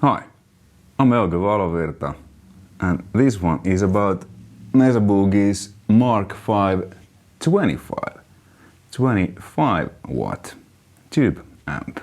Hi, I'm Euge Valovirta, and this one is about Mesa Boogie's Mark 5 25 watt tube amp.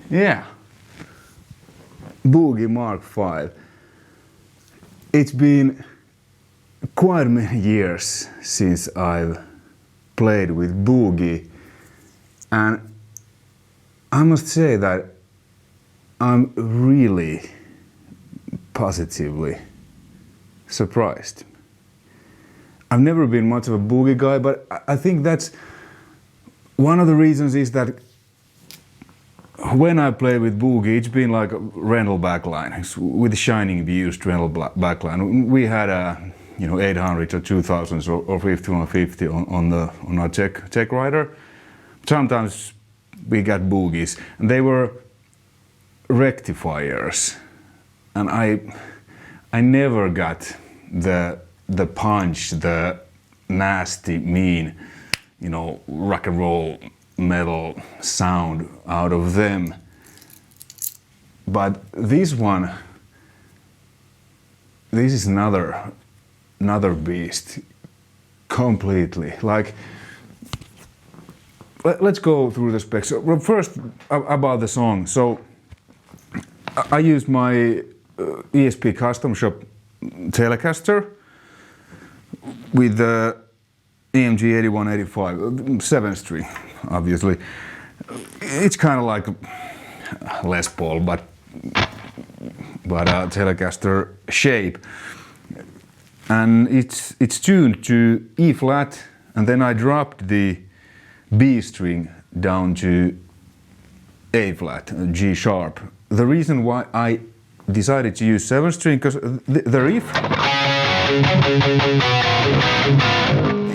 Yeah, Boogie Mark 5. It's been quite many years since I've played with Boogie, and I must say that I'm really positively surprised. I've never been much of a Boogie guy, but I think that's one of the reasons is that when I play with Boogie, it's been like a rental backline. It's with shining views rental backline. We had a 800 or 2000s or 5150 on our tech rider. Sometimes we got Boogies, and they were rectifiers, and I never got the punch, the nasty, mean, rock and roll metal sound out of them. But this is another beast completely. Like, let's go through the specs. So, first about the song. So I used my ESP Custom Shop Telecaster with the EMG 8185 7-string, obviously. It's kind of like Les Paul, but Telecaster shape, and it's tuned to E flat, and then I dropped the B string down to A flat, G sharp. The reason why I decided to use 7-string because the riff,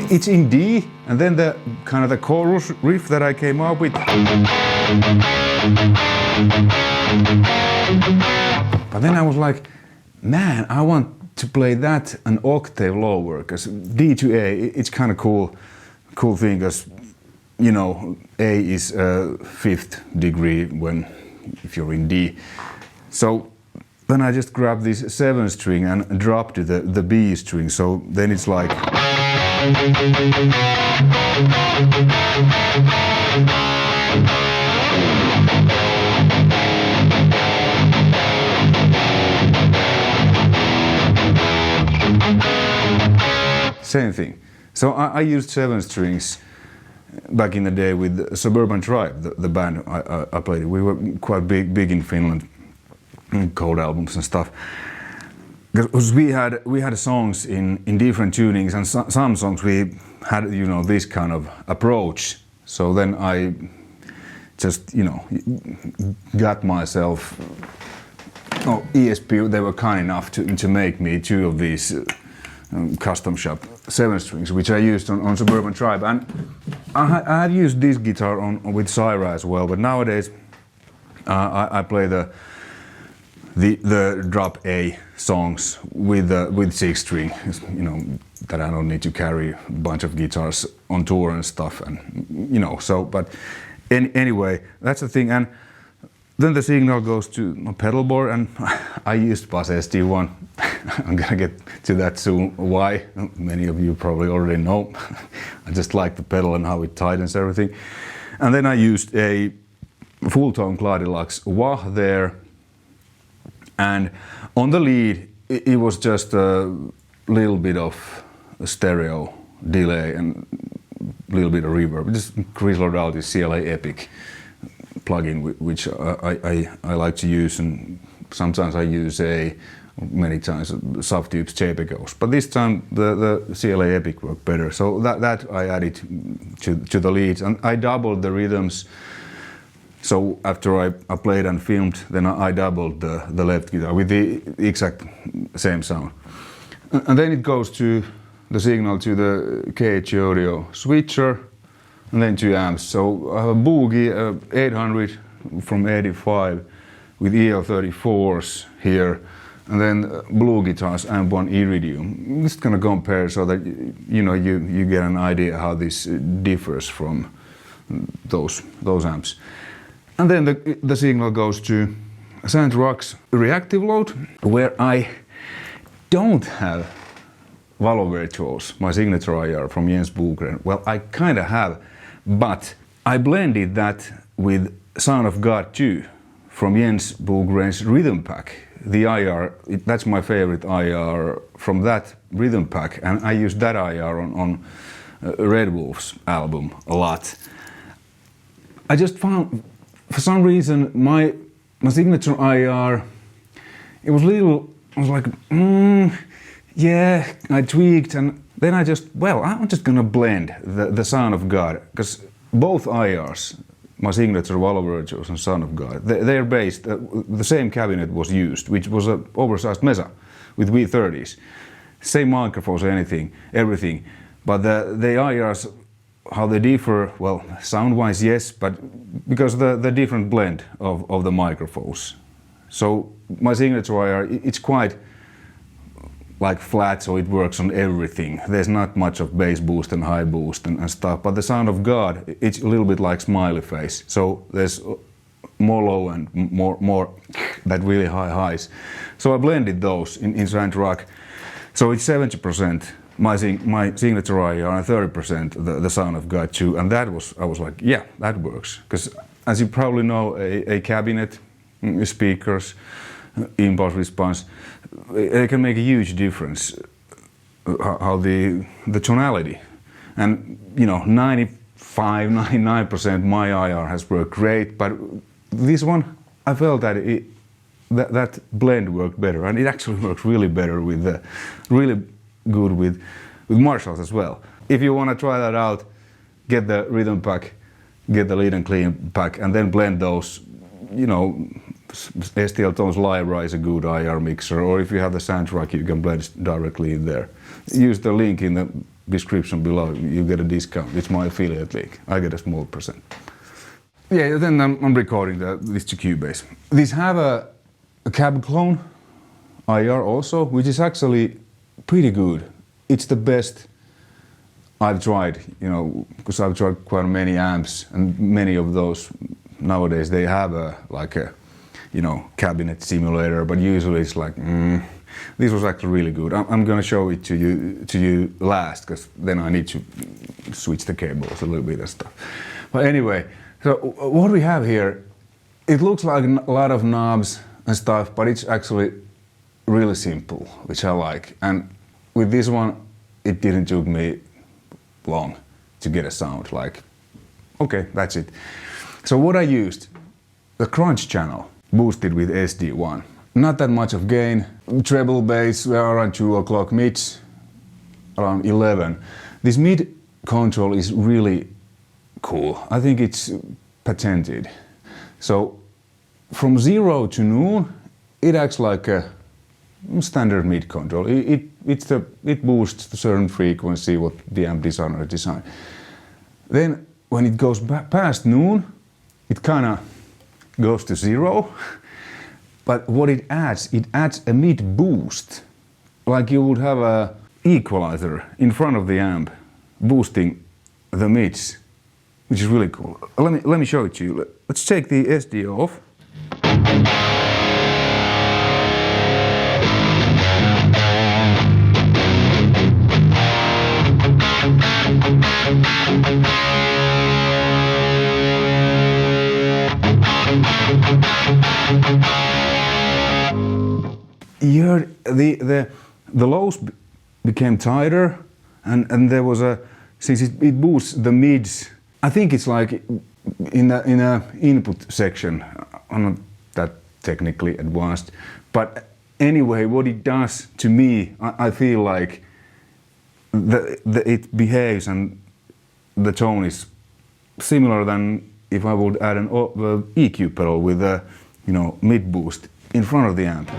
it's in D, and then the kind of the chorus riff that I came up with But then I was like, man, I want to play that an octave lower, because D to A, it's kind of cool thing, because you know A is 5th degree if you're in D. So then I just grabbed this 7th string and dropped to the B string. So then it's like. Same thing. So I used 7 strings back in the day with Suburban Tribe, the band I played. We were quite big in Finland, cold albums and stuff. Because we had songs in different tunings, and some songs we had, you know, this kind of approach. So then I just, you know, got myself. Oh, ESP, they were kind enough to make me 2 of these custom shop 7 strings, which I used on Suburban Tribe, and I had used this guitar with Syra as well. But nowadays, I play the drop A songs with 6 string, you know, that I don't need to carry a bunch of guitars on tour and stuff, and you know. So, but anyway, that's the thing. And then the signal goes to a pedal board, and I used Bass ST1. I'm gonna get to that soon. Why? Many of you probably already know. I just like the pedal and how it tightens everything. And then I used a full-tone Claudelux wah there, and on the lead it was just a little bit of stereo delay and a little bit of reverb. Just Chris Lordalti's CLA Epic plugin, which I like to use, and sometimes I use many times Subtube's JPEGs. But this time the CLA Epic worked better, so that I added to the leads, and I doubled the rhythms. So after I played and filmed, then I doubled the left guitar with the exact same sound. And then it goes to the signal to the KH audio switcher, and then 2 amps. So I have a Boogie 800 from 85 with EL34s here, and then BluGuitar's amp1 Iridium. I'm just gonna compare so that you know you get an idea how this differs from those amps. And then the signal goes to Sandrock's reactive load, where I don't have Valovirtuos, my signature IR from Jens Bogren. Well, I kind of have, but I blended that with Sound of God 2 from Jens Bogren's rhythm pack. The IR, that's my favorite IR from that rhythm pack, and I used that IR on Red Wolf's album a lot. I just found, for some reason, my signature IR, it was little, I was like, yeah, I tweaked, and then I'm just gonna blend the Sound of God, because both IRs, my signature Valovirtuos and Sound of God, they're based, the same cabinet was used, which was an oversized Mesa with V30s. Same microphones, everything, but the IRs, how they differ, well, sound-wise, yes, but because the different blend of the microphones. So my signature IR, it's quite like flat, so it works on everything. There's not much of bass boost and high boost and stuff, but the Sound of God, it's a little bit like smiley face. So there's more low and more that really high highs. So I blended those in Sandrock. So it's 70% my signature IR and 30% the Sound of God 2, and I was like, yeah, that works. Because as you probably know, a cabinet, speakers, impulse response, it can make a huge difference how the tonality, and you know, 95-99% my IR has worked great, but this one I felt that that blend worked better, and it actually works really better with really good with Marshalls as well. If you want to try that out, get the rhythm pack, get the lead and clean pack, and then blend those. You know, STL Tones Lyra is a good IR mixer, or if you have the Sandrock, you can blend directly in there. Use the link in the description below, you get a discount. It's my affiliate link. I get a small percent. Yeah, then I'm recording this to Cubase. These have a a Cabclone IR also, which is actually pretty good. It's the best I've tried, you know, because I've tried quite many amps, and many of those nowadays they have like a, you know, cabinet simulator, but usually it's like, this was actually really good. I'm gonna show it to you last, because then I need to switch the cables a little bit and stuff. But anyway, so what we have here, it looks like a lot of knobs and stuff, but it's actually really simple, which I like. And with this one, it didn't took me long to get a sound. Like, okay, that's it. So what I used, the crunch channel, boosted with SD1. Not that much of gain. Treble bass around 2 o'clock, mids around 11. This mid control is really cool. I think it's patented. So from 0 to noon, it acts like a standard mid control. It boosts a certain frequency what the amp designer designed. Then when it goes past noon, it kind of goes to 0. But what it adds a mid boost, like you would have a equalizer in front of the amp, boosting the mids, which is really cool. Let me show it to you. Let's take the SD off. The lows became tighter, and there was a, since it boosts the mids, I think it's like in a input section. I'm not that technically advanced, but anyway, what it does to me, I feel like it behaves and the tone is similar than if I would add an EQ pedal with a, you know, mid boost in front of the amp.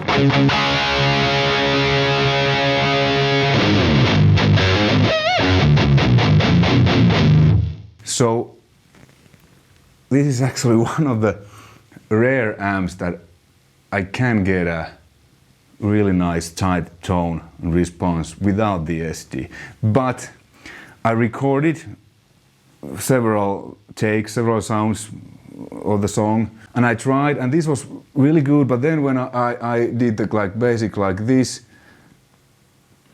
So this is actually one of the rare amps that I can get a really nice tight tone and response without the SD. But I recorded several takes, several sounds of the song, and I tried, and this was really good. But then when I did the like basic like this,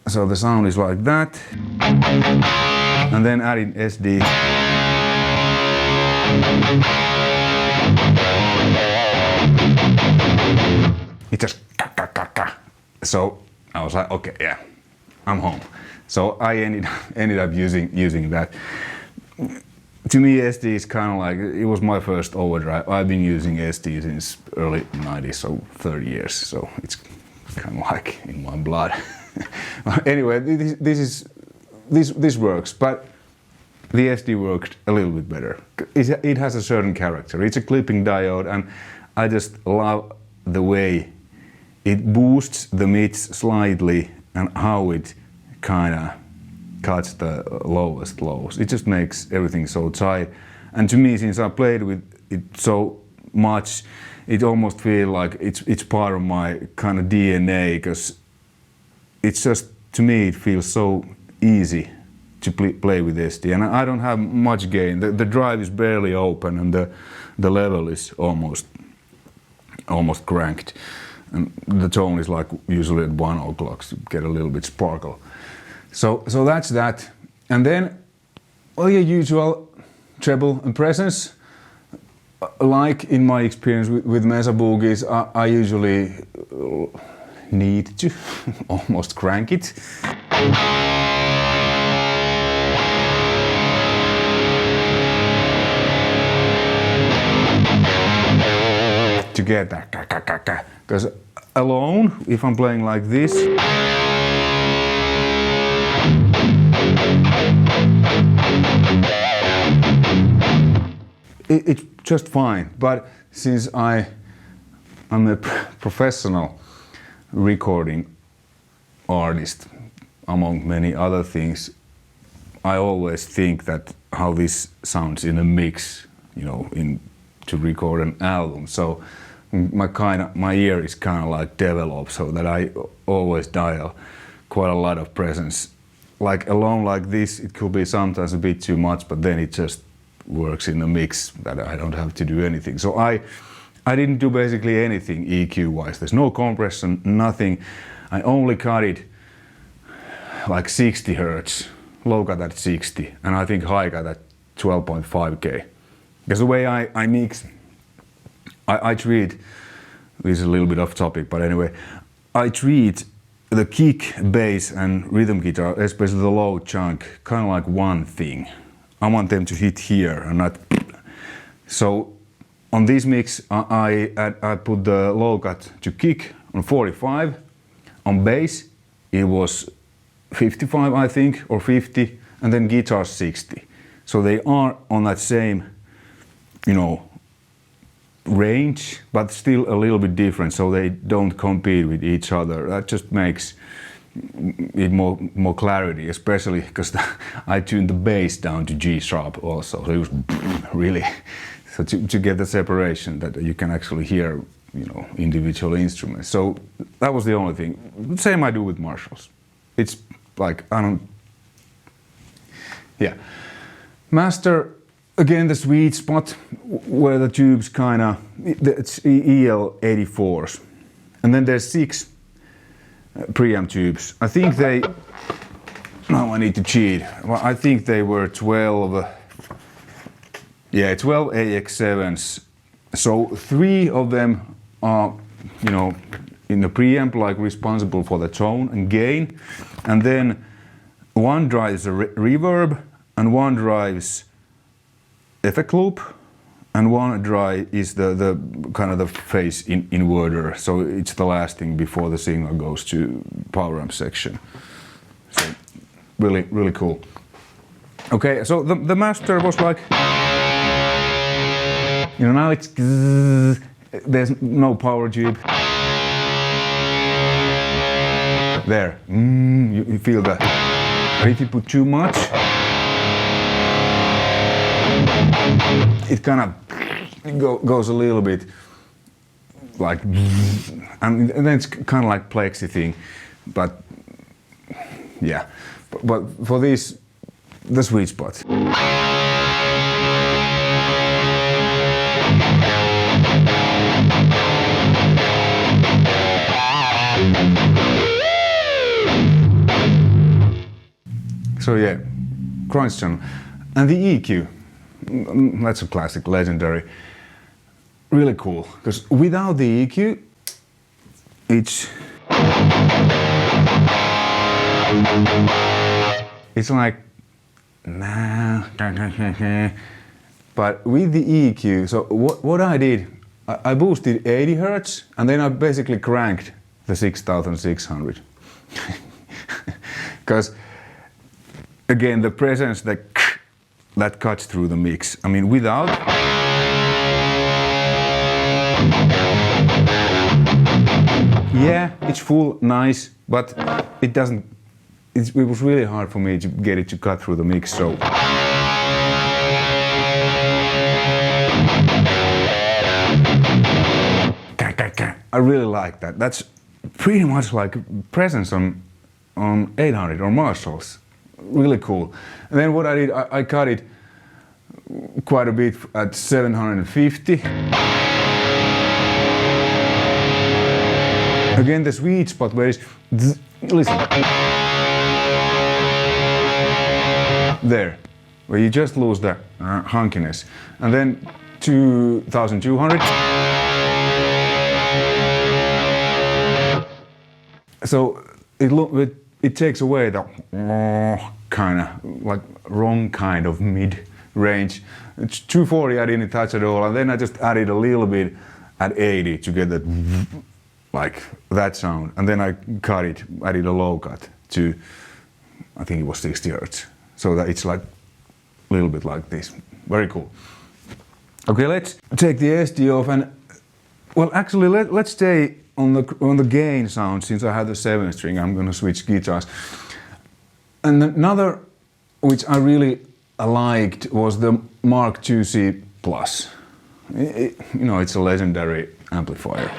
so the sound is like that, and then adding SD. It just so I was like, okay, yeah, I'm home. So I ended up using that. To me, SD is kind of like, it was my first overdrive. I've been using SD since early 90s, so 30 years. So it's kind of like in my blood. Anyway, this works, but the SD worked a little bit better. It has a certain character. It's a clipping diode, and I just love the way it boosts the mids slightly and how it kind of cuts the lowest lows. It just makes everything so tight. And to me, since I played with it so much, it almost feels like it's part of my kind of DNA, because it's just, to me, it feels so easy to play with SD. And I don't have much gain. The drive is barely open, and the level is almost cranked. And the tone is like usually at 1 o'clock to get a little bit sparkle. So that's that. And then all your usual treble and presence. Like in my experience with Mesa Boogies, I usually need to almost crank it. To get that, because alone, if I'm playing like this, it's just fine. But since I'm a professional recording artist, among many other things, I always think that how this sounds in a mix, you know, to record an album. So my ear is kind of like developed, so that I always dial quite a lot of presence. Like alone like this, it could be sometimes a bit too much, but then it just works in the mix that I don't have to do anything. So I didn't do basically anything EQ wise. There's no compression, nothing. I only cut it like 60 Hertz, low cut at 60, and I think high cut at 12.5K. Because the way I mix, I treat, this is a little bit off topic, but anyway, I treat the kick, bass and rhythm guitar, especially the low chunk, kind of like one thing. I want them to hit here and not. So on this mix, I put the low cut to kick on 45. On bass, it was 55, I think, or 50, and then guitar 60. So they are on that same, you know, range, but still a little bit different, so they don't compete with each other. That just makes it more clarity, especially because I tuned the bass down to G sharp also, so it was really, so to get the separation that you can actually hear, you know, individual instruments. So that was the only thing. Same I do with Marshalls. It's like, yeah. Master, again, the sweet spot where the tubes kinda, it's EL84s. And then there's 6 preamp tubes. I think they, now I need to cheat. Well, I think they were 12, yeah, 12 AX7s. So 3 of them are, you know, in the preamp, like responsible for the tone and gain. And then one drives a reverb and one drives effect loop, and one dry is the kind of the phase inverter, so it's the last thing before the signal goes to power amp section. So really cool. Okay, so the master was like, you know, now it's there's no power tube. There, you feel that. But if you put too much, it kind of goes a little bit like, and then it's kind of like plexi thing, but yeah. But for this, the sweet spot. So yeah, crunch channel. And the EQ, that's a classic, legendary. Really cool, because without the EQ, it's like, nah, but with the EQ, so what I did, I boosted 80 Hertz, and then I basically cranked the 6600. Because again, the presence that cuts through the mix. I mean, without, yeah, it's full, nice, but it doesn't. It was really hard for me to get it to cut through the mix. So I really like that. That's pretty much like presence on 800 or Marshalls. Really cool. And then what I did, I cut it quite a bit at 750. Again, the sweet spot where it's, listen. There, where you just lose the hunkiness. And then 2200. So it takes away the kind of like wrong kind of mid range. It's 240 I didn't touch at all, and then I just added a little bit at 80 to get that like that sound, and then I cut it, added a low cut to, I think it was 60 Hertz, so that it's like a little bit like this. Very cool. Okay, let's take the SD off, and well, actually let's stay on the gain sound. Since I have the 7-string, I'm gonna switch guitars. And another which I really liked was the Mark IIc Plus. You know, it's a legendary amplifier.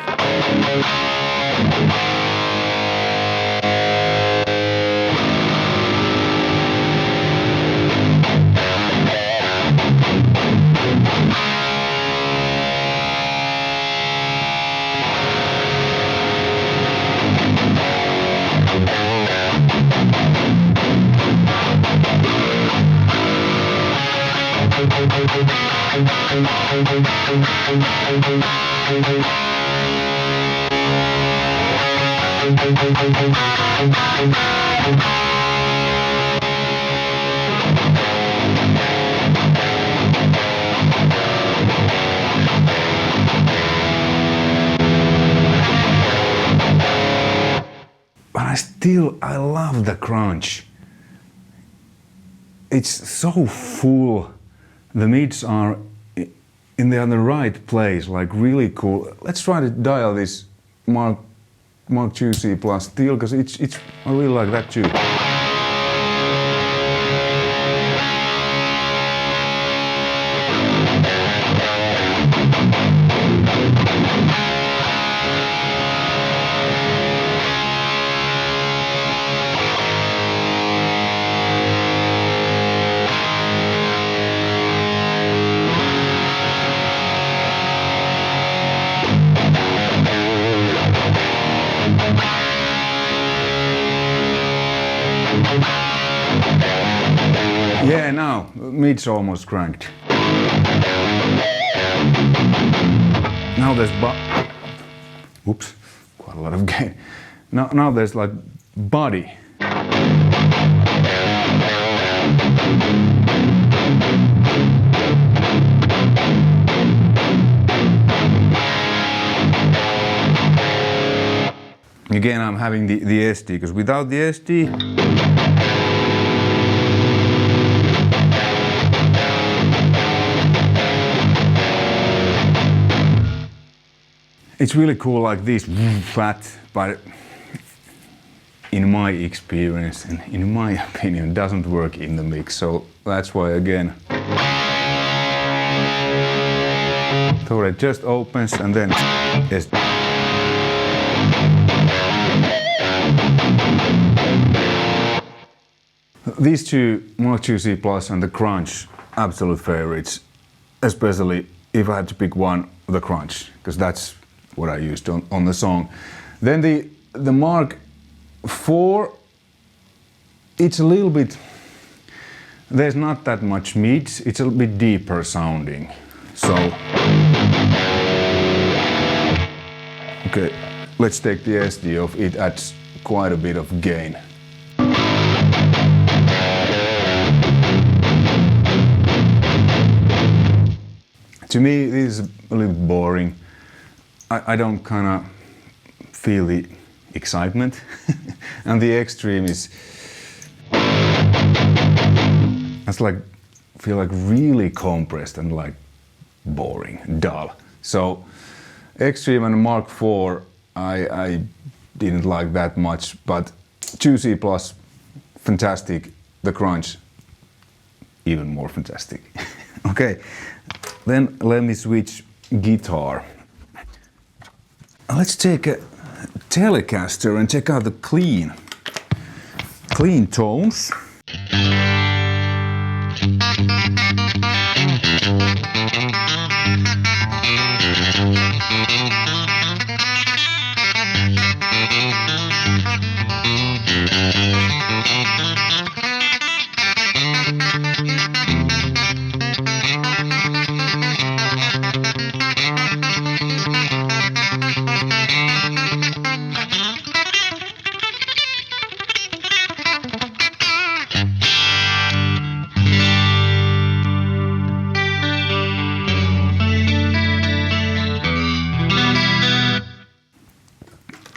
But I love the crunch. It's so full. The mids are in the right place, like really cool. Let's try to dial this Mark II plus steel, because I really like that too. Yeah, now mid's almost cranked. Now there's oops, quite a lot of gain. Now there's like body. Again, I'm having the SD, because without the SD, it's really cool like this, flat, but in my experience and in my opinion doesn't work in the mix, so that's why again. So it just opens and then SD. These two, Mark II Plus and the Crunch, absolute favorites, especially if I had to pick one, the Crunch, because that's what I used on the song. Then the Mark IV, it's a little bit, there's not that much mids, it's a little bit deeper sounding. So, okay, let's take the SD off, it adds quite a bit of gain. To me, this is a little boring. I don't kind of feel the excitement. And the Extreme is, that's like, feel like really compressed and like boring, dull. So Extreme and Mark IV, I didn't like that much, but II Plus, fantastic. The Crunch, even more fantastic. Okay, then let me switch guitar. Let's take a Telecaster and check out the clean tones.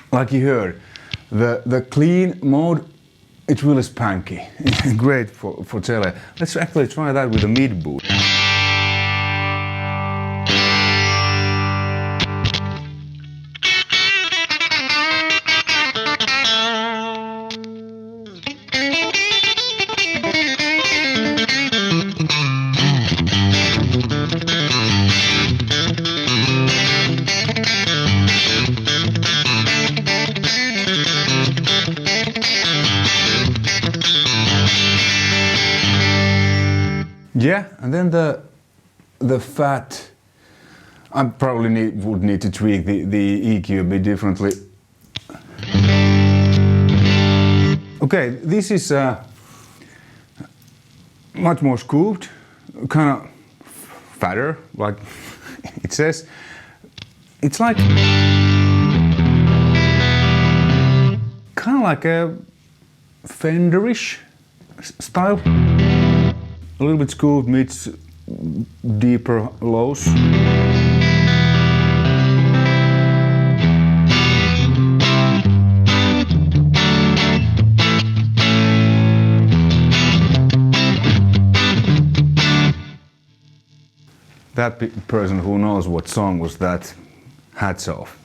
Like you heard, the clean mode, it's really spanky. Great for tele. Let's actually try that with a mid boot. Yeah, and then the fat, I probably would need to tweak the EQ a bit differently. Okay, this is much more scooped, kind of fatter, like it says. It's like kind of like a Fenderish style. A little bit scooped, mids, deeper lows. That person who knows what song was that, hats off.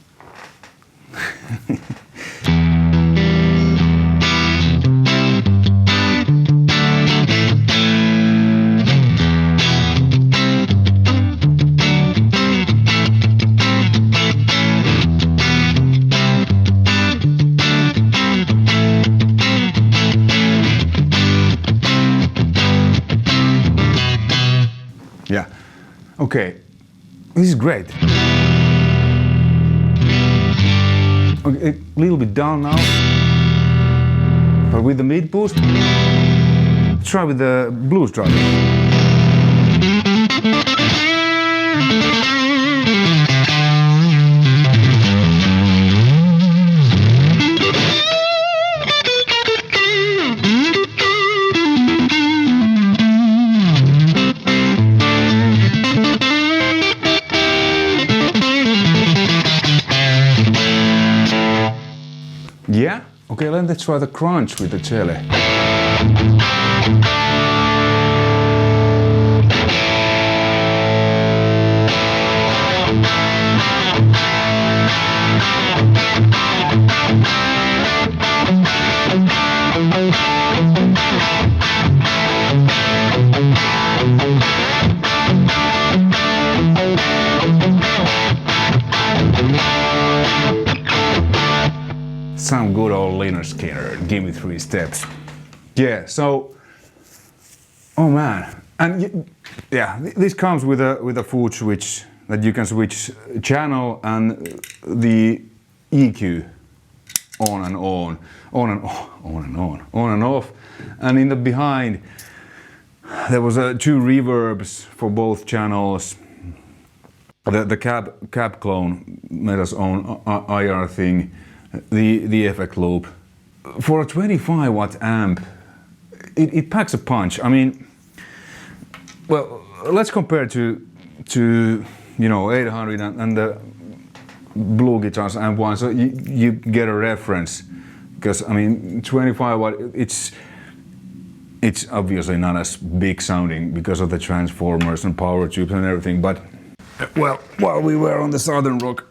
Yeah. Okay, this is great. Okay, a little bit down now, but with the mid boost, try with the blues drum. Yeah? Okay, let's try the crunch with the cello. Some good old Lynyrd Skynyrd, give me 3 steps. Yeah, so, oh man, and yeah, this comes with a foot switch that you can switch channel and the EQ on and on, on and on, on and on, on and off, and in the behind there was 2 reverbs for both channels. The Cabclone Mesa's own IR thing. The effect loop. For a 25 watt amp, it packs a punch. I mean, well, let's compare to you know 800 and the BluGuitar's amp one, so you get a reference. Because I mean, 25 watt, it's obviously not as big sounding because of the transformers and power tubes and everything. But well, while we were on the Southern Rock.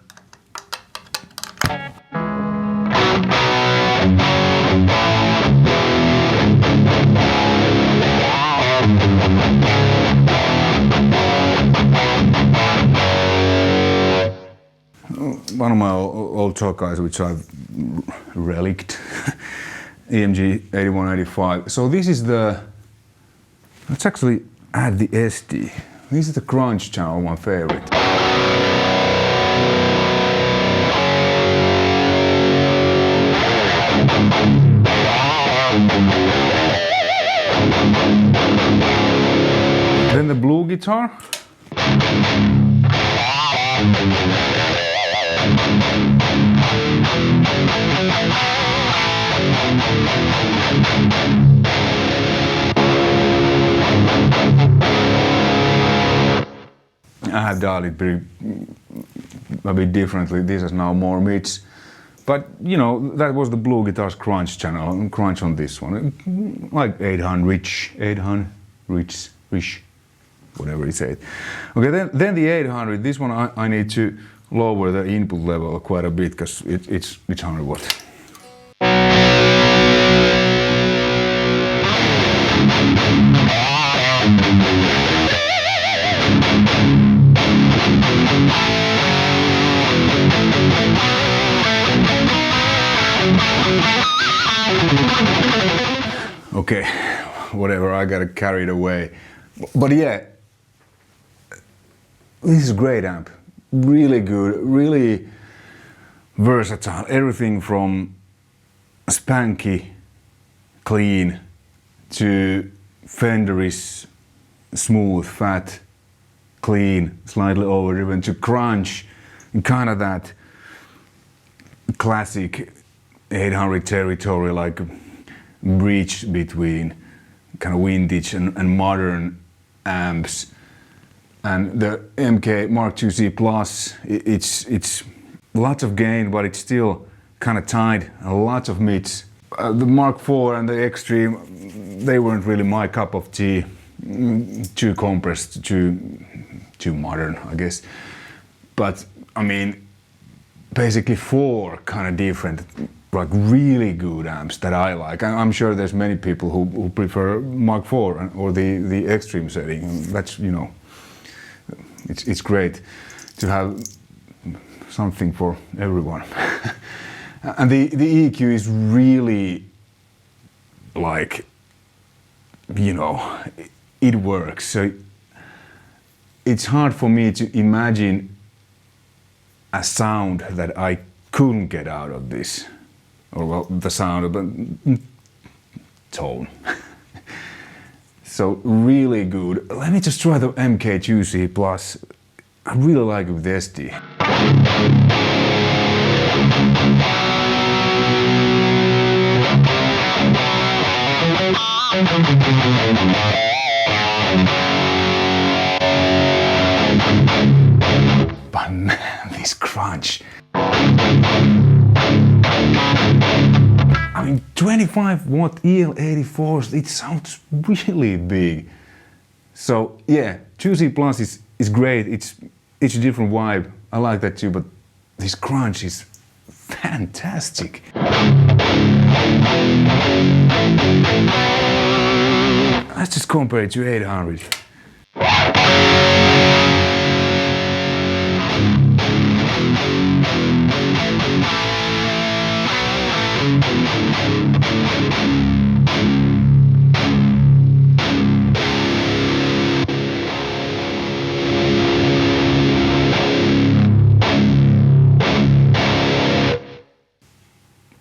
One of my old chalk guys, which I've relicked, EMG 8185. So this is let's actually add the SD. This is the crunch channel, my favorite. Then the BluGuitar. I have dialed it a bit differently. This is now more mids. But, you know, that was the BluGuitar's crunch channel, and crunch on this one. Like 800, whatever you say. Okay, then the 800, this one I need to lower the input level quite a bit because it's 100 watt. Okay, whatever, I got carried away. But yeah, this is a great amp. Really good, really versatile. Everything from spanky, clean, to Fenderish, smooth, fat, clean, slightly overdriven, to crunch, kind of that classic 800 territory, like bridge between kind of vintage and modern amps. And the MK Mark IIc Plus, it's lots of gain, but it's still kind of tight, and lots of mids. The Mark IV and the Extreme, they weren't really my cup of tea. Too compressed, too modern, I guess. But I mean, basically 4 kind of different, like really good amps that I like. I'm sure there's many people who prefer Mark IV or the Extreme setting. That's, you know, it's great to have something for everyone. And the EQ is really, like, you know, it works. So it's hard for me to imagine a sound that I couldn't get out of this. Or, well, the sound of the tone. So really good. Let me just try the MK2C Plus. I really like it with the SD. But man, this crunch. I mean, 25 watt EL84s, it sounds really big. So yeah, 2C Plus is great. It's a different vibe. I like that too, but this crunch is fantastic. Let's just compare it to 800.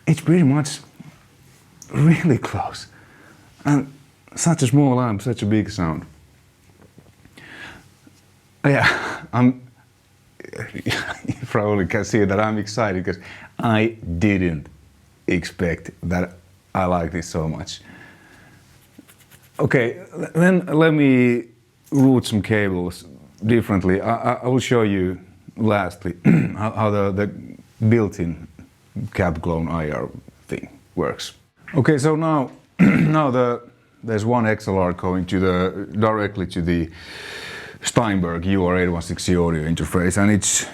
It's pretty much really close. And such a small amp, such a big sound. Yeah, you probably can see that I'm excited because I didn't expect that I like this so much. Okay, then let me route some cables differently. I will show you lastly how the built-in Cabclone IR thing works. Okay, so now there's one XLR going directly to the Steinberg UR816 audio interface, and it's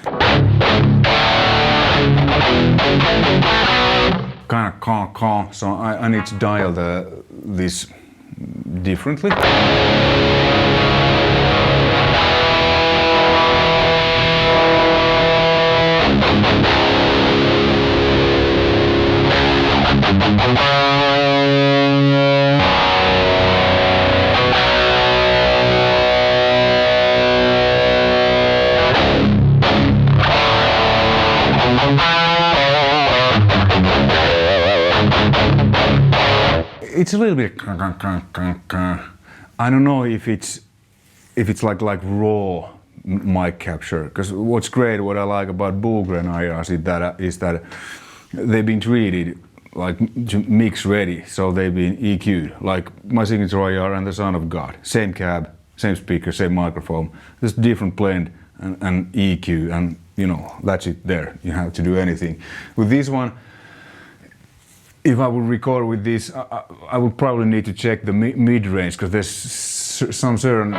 kind of caw, so I need to dial this differently. It's a little bit. I don't know if it's like raw mic capture. Because what's great, what I like about BluGuitar IRs is that they've been treated like mix ready, so they've been EQ'd. Like my signature IR and the Son of God, same cab, same speaker, same microphone. There's different blend and EQ, and you know that's it. There, you have to do anything. With this one, if I would record with this, I would probably need to check the mid-range, because there's some certain...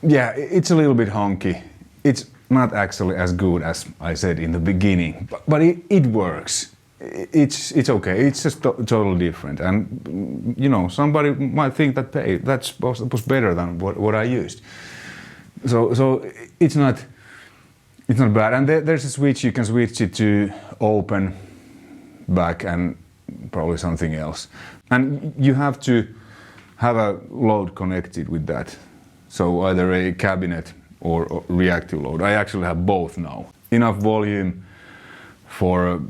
Yeah, it's a little bit honky. It's not actually as good as I said in the beginning, but it works. it's okay. It's just totally different, and you know, somebody might think that hey, that was better than what I used. So it's not bad. And there's a switch, you can switch it to open, back, and probably something else. And you have to have a load connected with that. So either a cabinet or reactive load. I actually have both now. Enough volume for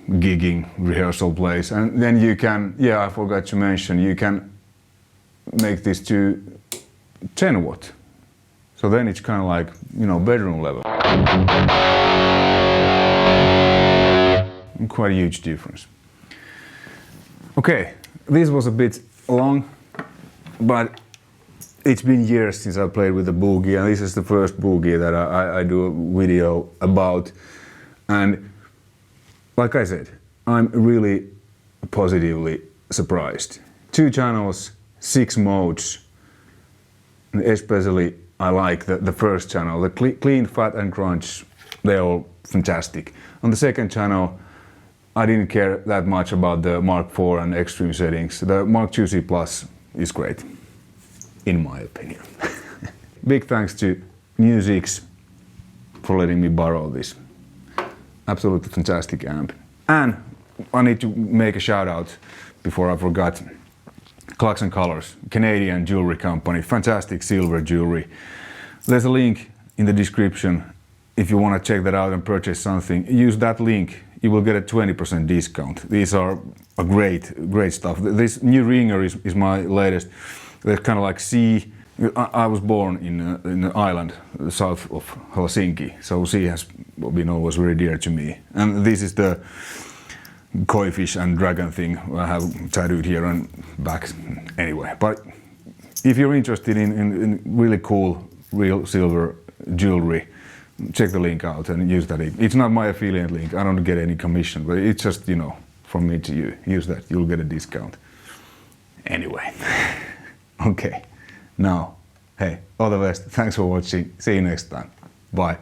gigging, rehearsal plays. And then you can, I forgot to mention, you can make this to 10 watt. So then it's kind of like, you know, bedroom level. Quite a huge difference. Okay, this was a bit long, but it's been years since I played with the Boogie, and this is the first Boogie that I do a video about. And like I said, I'm really positively surprised. 2 channels, 6 modes, and especially I like the first channel, the clean, fat and crunch, they're all fantastic. On the second channel, I didn't care that much about the Mark IV and extreme settings. The Mark IIc Plus is great, in my opinion. Big thanks to Musics for letting me borrow this. Absolutely fantastic amp. And I need to make a shout out before I forgot. Clocks and Colors, Canadian jewelry company, fantastic silver jewelry. There's a link in the description if you want to check that out and purchase something. Use that link, you will get a 20% discount. These are a great stuff. This new ringer is my latest. They're kind of like sea. I was born in an island south of Helsinki, so sea has been always very dear to me. And this is the koi fish and dragon thing I have tattooed here and back anyway. But if you're interested in really cool real silver jewelry, check the link out and use that. It's not my affiliate link, I don't get any commission, but it's just, you know, from me to you. Use that, you'll get a discount. Anyway, okay, now, hey, all the best, thanks for watching, see you next time, bye.